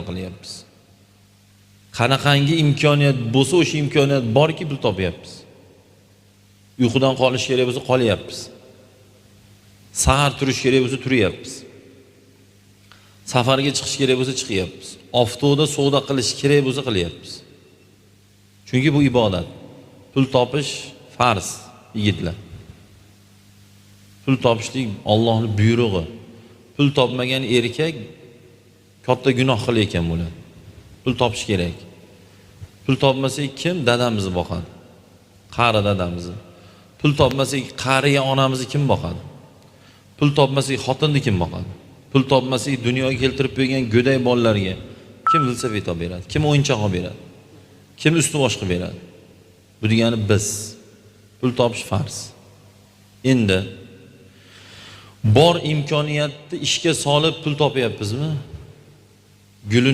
qilyapmiz. Qanaqangi imkoniyat bo'lsa o'sha imkoniyat borki pul topyapmiz. Uyqudan qolish kerak bo'lsa qolyapmiz. Sahar turish kerak bo'lsa turyapmiz. Safarga chiqish kerak bo'lsa chiqyapmiz. Avtoda savdo qilish kerak bo'lsa qilyapmiz. Chunki bu ibodat. Pul topish farz, yigitlar. Pul topishlik Allohning buyrug'i. Pul topmagan erkak katta gunoh qilayotgan bo'ladi. Pul topish kerak. Pul topmasak kim dadamizni boqadi? Qari dadamizni. Pul topmasak qariya onamizni kim boqadi? Pul topmasak xotinni kim boqadi? Pul topmasak dunyoga keltirib qo'ygan go'day bolalarga kim velosiped olib beradi? Kim o'yinchoq olib beradi? Kim usti bosh qilib beradi? Bu degani biz. Pul topish farz. Endi bor imkoniyatni ishga solib pul topyapmizmi? Gulini